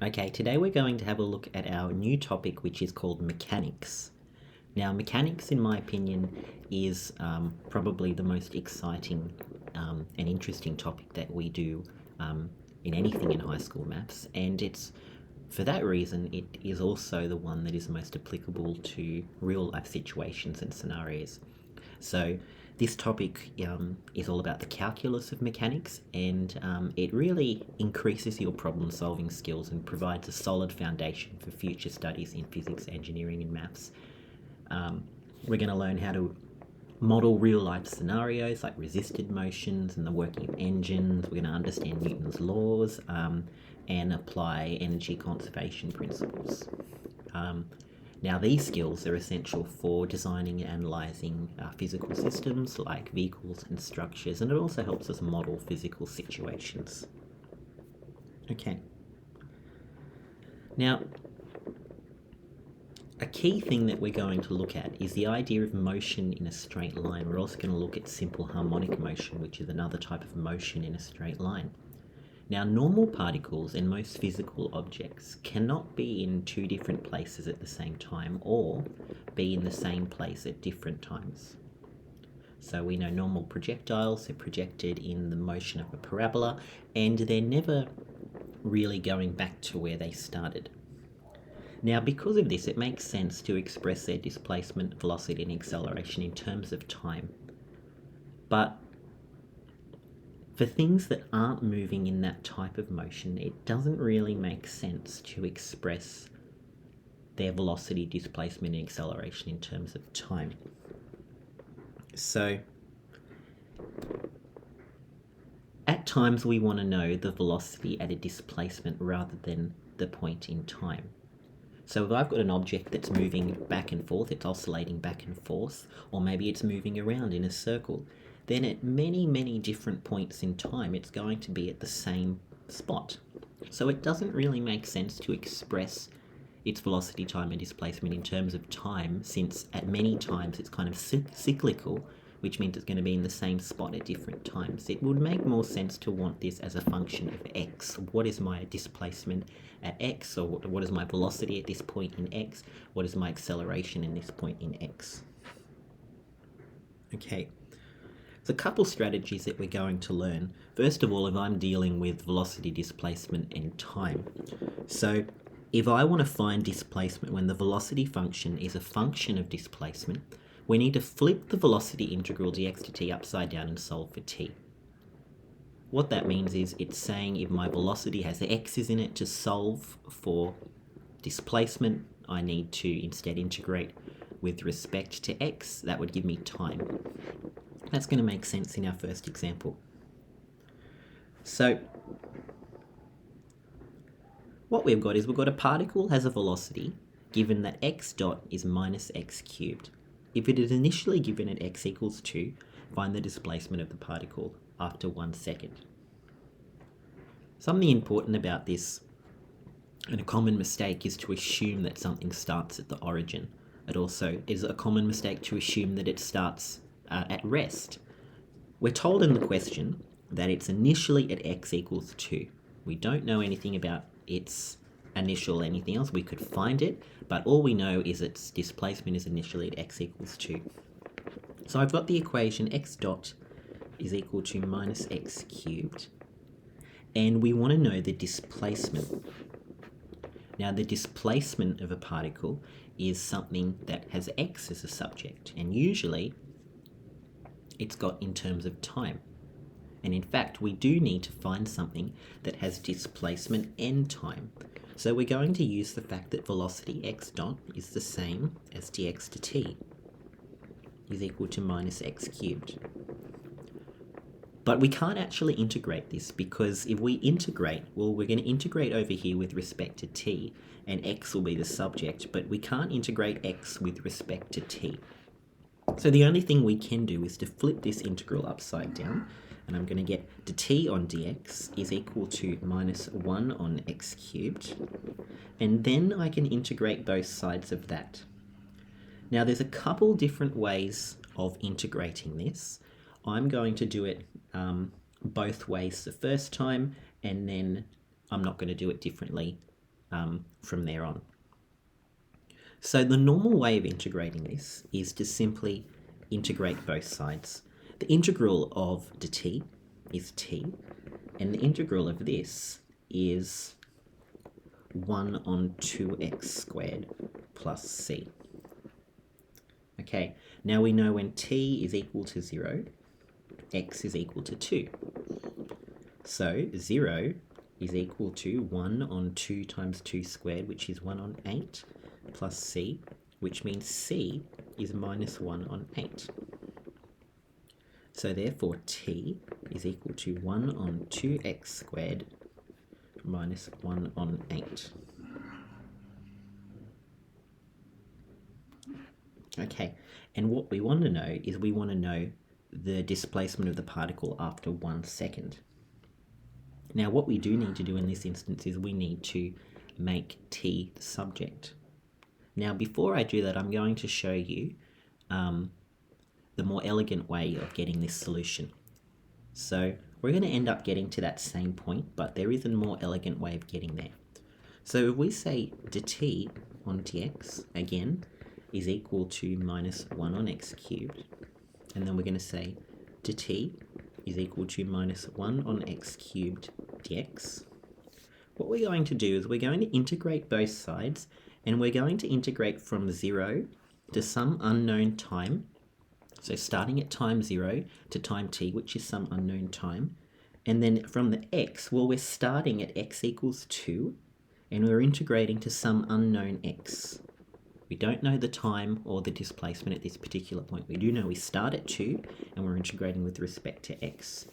Okay, today we're going to have a look at our new topic, which is called mechanics. Now, mechanics, in my opinion, is probably the most exciting and interesting topic that we do in anything in high school maths, and it's for that reason it is also the one that is most applicable to real life situations and scenarios. So, this topic is all about the calculus of mechanics, and it really increases your problem solving skills and provides a solid foundation for future studies in physics, engineering, and maths. We're going to learn how to model real life scenarios like resisted motions and the working of engines. We're going to understand Newton's laws and apply energy conservation principles. Now, these skills are essential for designing and analysing physical systems like vehicles and structures, and it also helps us model physical situations. Okay. Now, a key thing that we're going to look at is the idea of motion in a straight line. We're also going to look at simple harmonic motion, which is another type of motion in a straight line. Now, normal particles and most physical objects cannot be in two different places at the same time or be in the same place at different times. So we know normal projectiles are projected in the motion of a parabola, and they're never really going back to where they started. Now, because of this, it makes sense to express their displacement, velocity, and acceleration in terms of time. But for things that aren't moving in that type of motion, it doesn't really make sense to express their velocity, displacement, and acceleration in terms of time. So, at times we want to know the velocity at a displacement rather than the point in time. So if I've got an object that's moving back and forth, it's oscillating back and forth, or maybe it's moving around in a circle, then at many different points in time, it's going to be at the same spot. So it doesn't really make sense to express its velocity, time, and displacement in terms of time, since at many times it's kind of cyclical, which means it's going to be in the same spot at different times. It would make more sense to want this as a function of x. What is my displacement at x, or what is my velocity at this point in x? What is my acceleration in this point in x? Okay. There's a couple strategies that we're going to learn. First of all, if I'm dealing with velocity, displacement, and time. So if I want to find displacement when the velocity function is a function of displacement, we need to flip the velocity integral dx to t upside down and solve for t. What that means is it's saying if my velocity has x's in it, to solve for displacement, I need to instead integrate with respect to x. That would give me time. That's going to make sense in our first example. So what we've got is we've got a particle has a velocity given that x dot is minus x cubed. If it is initially given at x equals 2, find the displacement of the particle after 1 second. Something important about this, and a common mistake, is to assume that something starts at the origin. It also is a common mistake to assume that it starts at rest. We're told in the question that it's initially at x equals 2. We don't know anything about its initial anything else. We could find it, but all we know is its displacement is initially at x equals 2. So I've got the equation x dot is equal to minus x cubed, and we want to know the displacement. Now, the displacement of a particle is something that has x as a subject, and usually it's got in terms of time. And in fact, we do need to find something that has displacement and time. So we're going to use the fact that velocity x dot is the same as dx to t is equal to minus x cubed. But we can't actually integrate this, because if we integrate, well, we're going to integrate over here with respect to t, and x will be the subject, but we can't integrate x with respect to t. So the only thing we can do is to flip this integral upside down, and I'm going to get dt on dx is equal to minus 1 on x cubed, and then I can integrate both sides of that. Now, there's a couple different ways of integrating this. I'm going to do it both ways the first time, and then I'm not going to do it differently from there on. So the normal way of integrating this is to simply integrate both sides. The integral of dt is t, and the integral of this is 1 on 2x squared plus c. Okay, now we know when t is equal to 0, x is equal to 2. So 0 is equal to 1 on 2 times 2 squared, which is 1 on 8, plus c, which means c is minus 1 on 8. So therefore t is equal to 1 on 2x squared minus 1 on 8. Okay, and what we want to know is we want to know the displacement of the particle after 1 second. Now what we do need to do in this instance is we need to make t the subject. Now before I do that, I'm going to show you the more elegant way of getting this solution. So we're going to end up getting to that same point, but there is a more elegant way of getting there. So if we say dt on dx, again, is equal to minus 1 on x cubed, and then we're going to say dt is equal to minus 1 on x cubed dx. What we're going to do is we're going to integrate both sides, and we're going to integrate from 0 to some unknown time. So starting at time 0 to time t, which is some unknown time. And then from the x, well, we're starting at x equals 2, and we're integrating to some unknown x. We don't know the time or the displacement at this particular point. We do know we start at 2, and we're integrating with respect to x.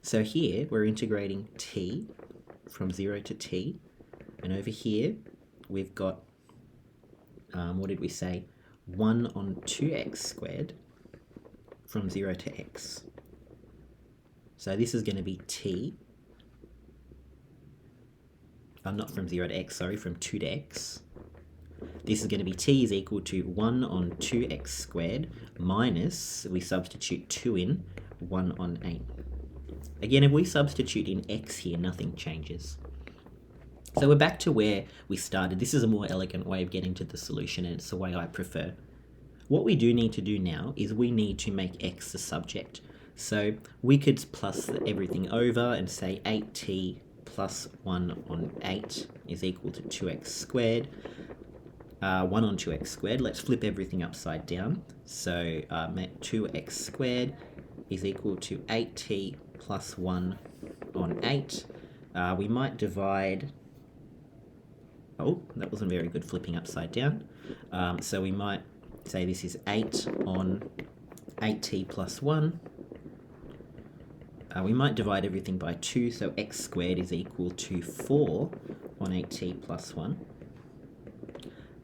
So here, we're integrating t from 0 to t, and over here, we've got, what did we say? 1 on 2x squared from 0 to x. So this is going to be t, not from 0 to x, sorry, from 2 to x. This is going to be t is equal to 1 on 2x squared minus, we substitute 2 in, 1 on 8. Again, if we substitute in x here, nothing changes. So we're back to where we started. This is a more elegant way of getting to the solution, and it's the way I prefer. What we do need to do now is we need to make x the subject. So we could plus everything over and say 8t plus 1 on 8 is equal to 2x squared. 1 on 2x squared. Let's flip everything upside down. So 2x squared is equal to 8t plus 1 on 8. We might divide... Oh, that wasn't very good flipping upside down. So we might say this is 8 on 8t plus 1. We might divide everything by 2, so x squared is equal to 4 on 8t plus 1.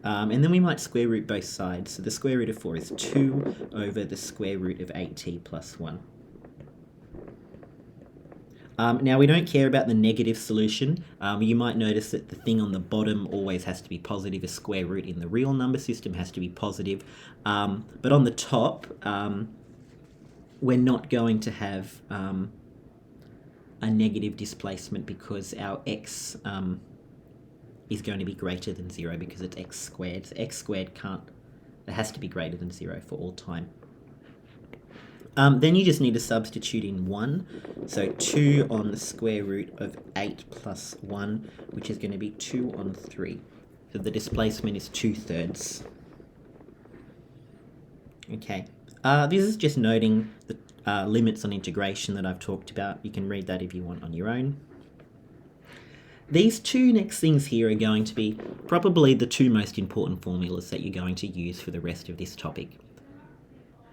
And then we might square root both sides. So the square root of 4 is 2 over the square root of 8t plus 1. Now we don't care about the negative solution. You might notice that the thing on the bottom always has to be positive. A square root in the real number system has to be positive. But on the top, we're not going to have a negative displacement because our x is going to be greater than 0 because it's x squared. So x squared it has to be greater than 0 for all time. Then you just need to substitute in 1. So 2 on the square root of 8 plus 1, which is going to be 2 on 3. So the displacement is 2/3. Okay. This is just noting the limits on integration that I've talked about. You can read that if you want on your own. These two next things here are going to be probably the two most important formulas that you're going to use for the rest of this topic.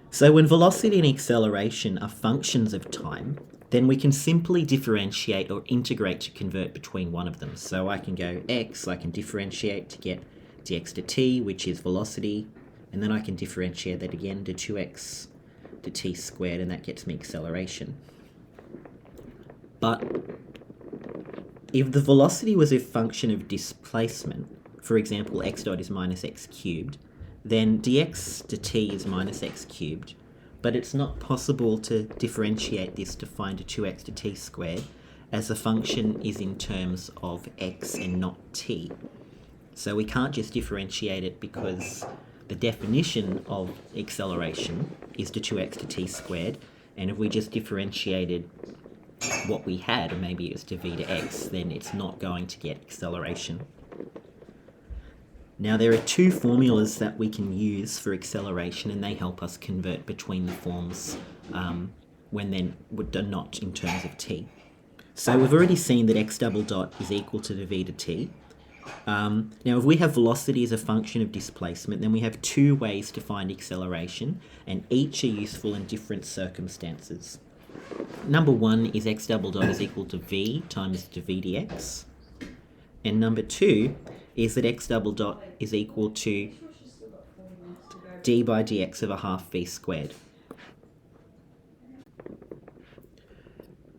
So when velocity and acceleration are functions of time, then we can simply differentiate or integrate to convert between one of them. So I can go x, I can differentiate to get dx to t, which is velocity, and then I can differentiate that again to 2x to t squared, and that gets me acceleration. But if the velocity was a function of displacement, for example, x dot is minus x cubed, then dx to t is minus x cubed, but it's not possible to differentiate this to find a 2x to t squared, as the function is in terms of x and not t. So we can't just differentiate it because the definition of acceleration is to 2x to t squared, and if we just differentiated what we had, or maybe it was to v to x, then it's not going to get acceleration. Now there are two formulas that we can use for acceleration, and they help us convert between the forms when they're not in terms of t. So we've already seen that x double dot is equal to the v to t. Now if we have velocity as a function of displacement, then we have two ways to find acceleration, and each are useful in different circumstances. Number one is x double dot is equal to v times dv dx. And number two is that x double dot is equal to d by dx over half v squared.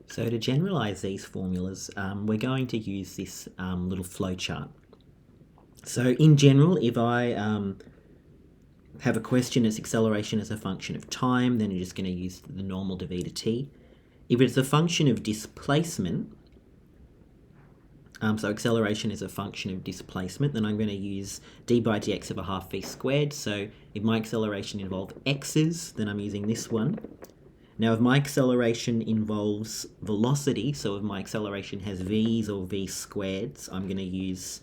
So to generalize these formulas, we're going to use this little flowchart. So in general, if I have a question as acceleration as a function of time, then you're just going to use the normal to v to t. If it's a function of displacement, so acceleration is a function of displacement, then I'm going to use d by dx over half v squared. So if my acceleration involves x's, then I'm using this one. Now if my acceleration involves velocity, so if my acceleration has v's or v squareds, I'm going to use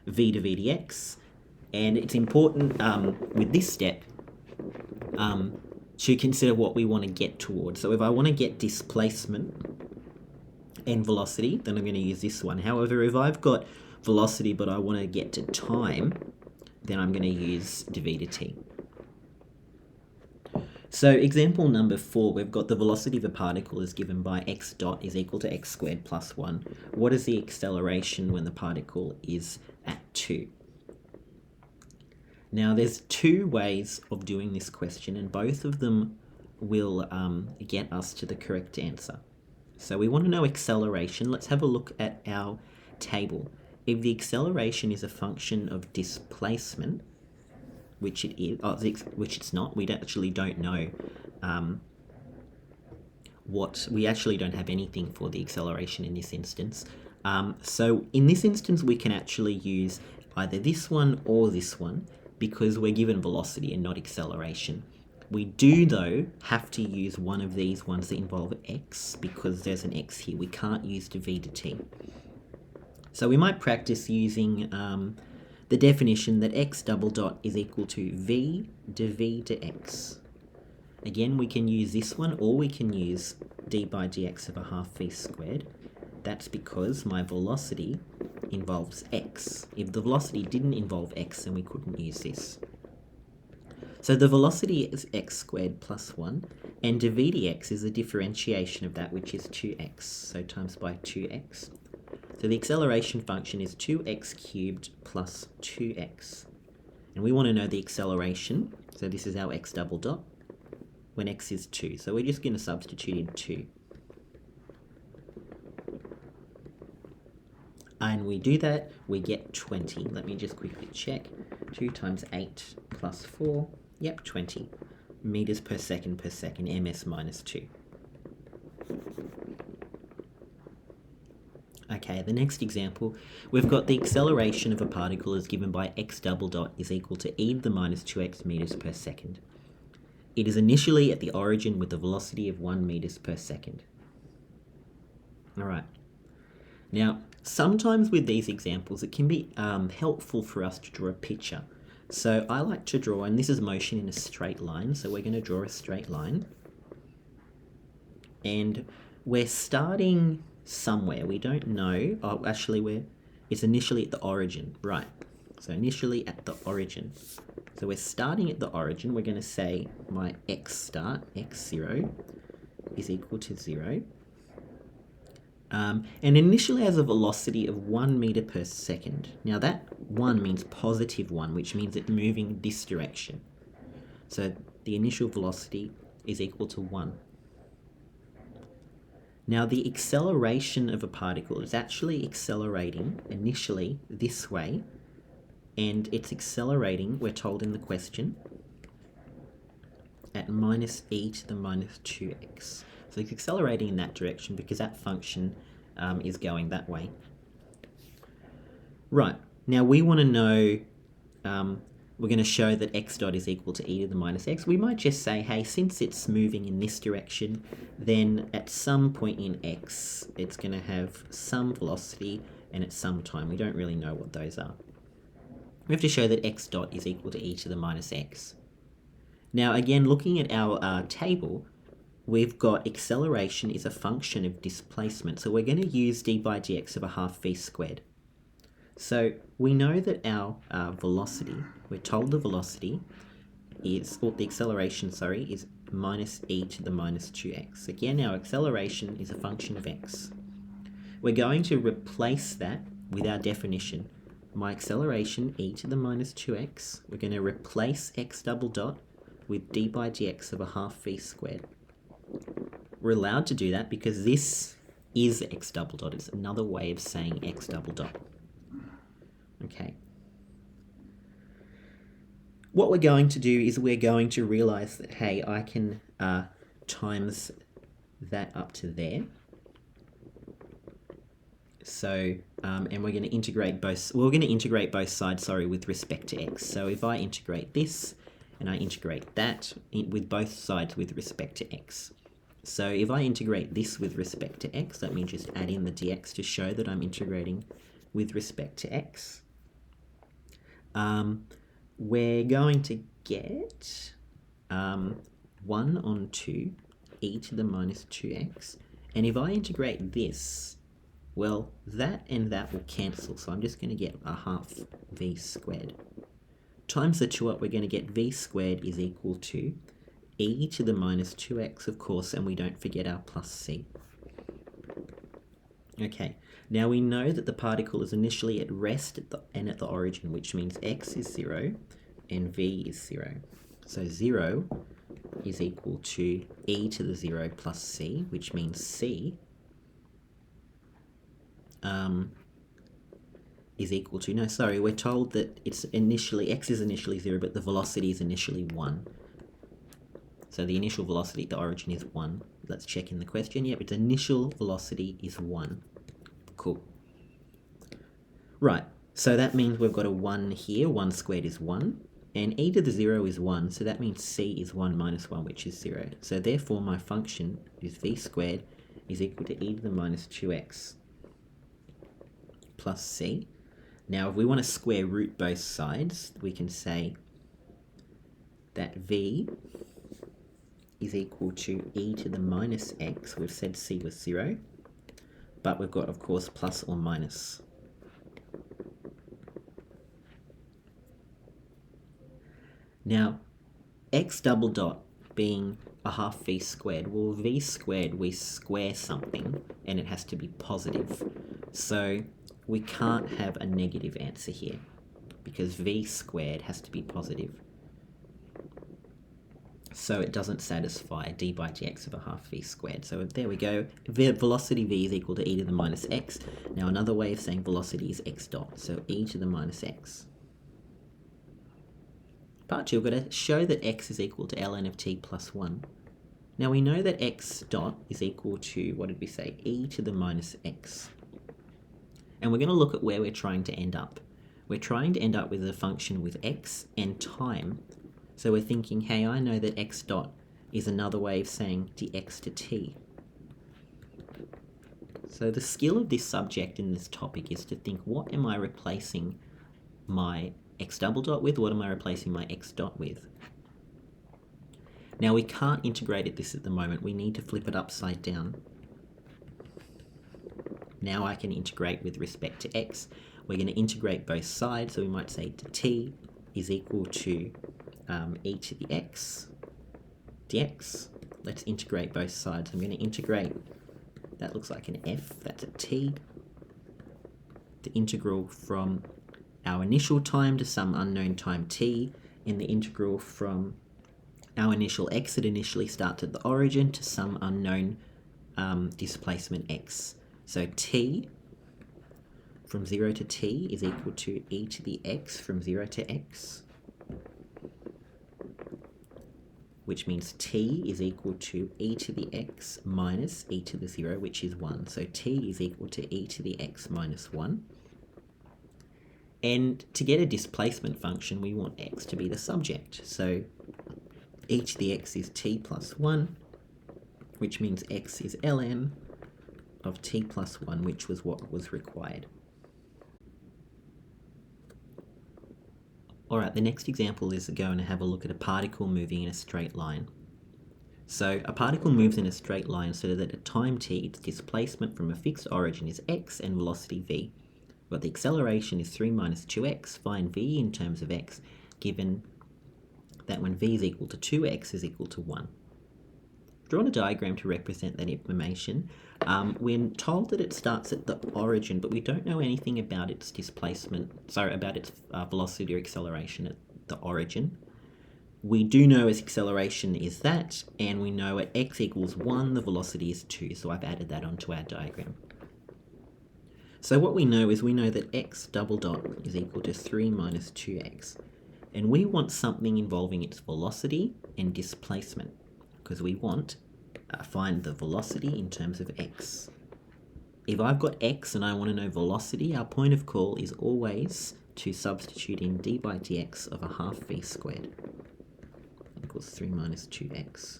v to v dx. And it's important with this step to consider what we want to get towards. So if I want to get displacement and velocity, then I'm going to use this one. However, if I've got velocity but I want to get to time, then I'm going to use dv to t. So example number 4, we've got the velocity of a particle is given by x dot is equal to x squared plus 1. What is the acceleration when the particle is at 2? Now there's two ways of doing this question, and both of them will get us to the correct answer. So we want to know acceleration. Let's have a look at our table. If the acceleration is a function of displacement, which it is, which it's not, we actually don't know we actually don't have anything for the acceleration in this instance. So in this instance, we can actually use either this one or this one, because we're given velocity and not acceleration. We do, though, have to use one of these ones that involve x, because there's an x here. We can't use the v to t. So we might practice using the definition that x double dot is equal to v dv to x. Again, we can use this one, or we can use d by dx over half v squared. That's because my velocity involves x. If the velocity didn't involve x, then we couldn't use this. So the velocity is x squared plus 1, and dv dx is a differentiation of that, which is 2x, so times by 2x. So the acceleration function is 2x cubed plus 2x. And we want to know the acceleration, so this is our x double dot, when x is 2. So we're just going to substitute in 2. And we do that, we get 20. Let me just quickly check. 2 times 8 plus 4, yep, 20 meters per second, ms minus 2. Okay, the next example, we've got the acceleration of a particle is given by x double dot is equal to e to the minus 2x meters per second. It is initially at the origin with a velocity of 1 meters per second. Alright. Now, sometimes with these examples, it can be helpful for us to draw a picture. So I like to draw, and this is motion in a straight line, so we're going to draw a straight line. And we're starting somewhere, we don't know. Oh, actually, it's initially at the origin, right? So initially at the origin. So we're starting at the origin. We're going to say my x start, x0, is equal to 0. And initially has a velocity of 1 meter per second. Now that 1 means positive 1, which means it's moving this direction. So the initial velocity is equal to 1. Now the acceleration of a particle is actually accelerating initially this way, and it's accelerating, we're told in the question, at minus e to the minus 2x. So it's accelerating in that direction because that function is going that way. Right, now we want to know, we're going to show that x dot is equal to e to the minus x. We might just say, hey, since it's moving in this direction, then at some point in x, it's going to have some velocity, and at some time, we don't really know what those are. We have to show that x dot is equal to e to the minus x. Now again, looking at our table, we've got acceleration is a function of displacement. So we're going to use d by dx of a half v squared. So we know that our velocity, we're told the velocity is, or the acceleration, sorry, is minus e to the minus 2x. Again, our acceleration is a function of x. We're going to replace that with our definition. My acceleration, e to the minus 2x, we're going to replace x double dot with d by dx of a half v squared. We're allowed to do that because this is x double dot. It's another way of saying x double dot. Okay. What we're going to do is we're going to realize that, hey, I can times that up to there. So, and we're going to integrate both, we're going to integrate both sides, sorry, with respect to x. So if I integrate this and I integrate that with both sides with respect to x. So if I integrate this with respect to x, that means just add in the dx to show that I'm integrating with respect to x. We're going to get 1 on 2 e to the minus 2x. And if I integrate this, well, that and that will cancel. So I'm just going to get a half v squared. Times the 2 up, we're going to get v squared is equal to e to the minus 2x, of course, and we don't forget our plus c. Okay, now we know that the particle is initially at rest and at the origin, which means x is 0 and v is 0. So 0 is equal to e to the 0 plus c, which means c is equal to, no, sorry, we're told that it's initially, x is initially 0, but the velocity is initially 1. So the initial velocity at the origin is 1. Let's check in the question. Yep, its initial velocity is 1. Cool. Right, so that means we've got a 1 here. 1 squared is 1. And e to the 0 is 1, so that means c is 1 minus 1, which is 0. So therefore my function is v squared is equal to e to the minus 2x plus c. Now if we want to square root both sides, we can say that v is equal to e to the minus x. We've said c was 0, but we've got, of course, plus or minus. Now, x double dot being a half v squared, well, v squared, we square something, and it has to be positive. So we can't have a negative answer here, because v squared has to be positive. So it doesn't satisfy d by dx of a half v squared. So there we go. Velocity v is equal to e to the minus x. Now another way of saying velocity is x dot. So e to the minus x. Part 2, we've got to show that x is equal to ln of t plus 1. Now we know that x dot is equal to, what did we say, e to the minus x. And we're going to look at where we're trying to end up. We're trying to end up with a function with x and time. So we're thinking, hey, I know that x dot is another way of saying dx to t. So the skill of this subject in this topic is to think, what am I replacing my x double dot with? What am I replacing my x dot with? Now we can't integrate this at the moment. We need to flip it upside down. Now I can integrate with respect to x. We're going to integrate both sides. So we might say t is equal to e to the x dx. Let's integrate both sides. I'm going to integrate, that looks like an f, that's a t. The integral from our initial time to some unknown time t, and the integral from our initial x that initially starts at the origin to some unknown displacement x. So t from 0 to t is equal to e to the x from 0 to x. which means t is equal to e to the x minus e to the 0, which is 1. So t is equal to e to the x minus 1. And to get a displacement function, we want x to be the subject. So e to the x is t plus 1, which means x is ln of t plus 1, which was what was required. Alright, the next example is going to have a look at a particle moving in a straight line. So a particle moves in a straight line so that at time t, its displacement from a fixed origin is x and velocity v. But the acceleration is 3 minus 2x. Find v in terms of x, given that when v is equal to 2x is equal to 1. Drawn a diagram to represent that information. We're told that it starts at the origin, but we don't know anything about its about its velocity or acceleration at the origin. We do know its acceleration is that, and we know at x equals 1, the velocity is 2, so I've added that onto our diagram. So what we know is that x double dot is equal to 3 minus 2x. And we want something involving its velocity and displacement, because we want find the velocity in terms of x. If I've got x and I want to know velocity, our point of call is always to substitute in d by dx of a half v squared equals 3 minus 2x.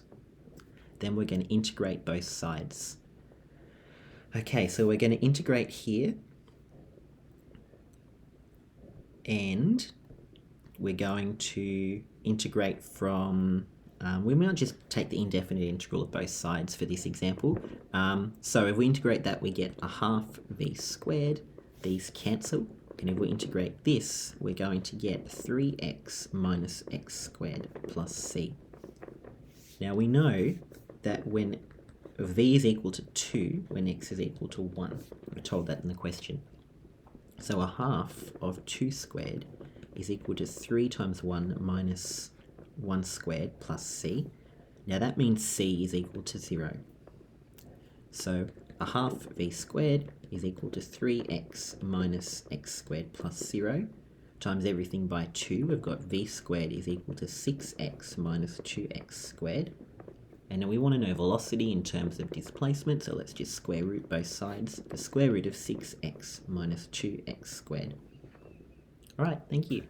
Then we're going to integrate both sides. Okay, so we're going to integrate here, and we're going to integrate from, we might just take the indefinite integral of both sides for this example. So if we integrate that, we get a half v squared, these cancel, and if we integrate this, we're going to get 3x minus x squared plus c. Now we know that when v is equal to 2, when x is equal to 1. We're told that in the question. So a half of 2 squared is equal to 3 times 1 minus 1 squared plus c. Now that means c is equal to 0. So a half v squared is equal to 3x minus x squared plus 0 times everything by 2. We've got v squared is equal to 6x minus 2x squared. And then we want to know velocity in terms of displacement, so let's just square root both sides. The square root of 6x minus 2x squared. Alright, thank you.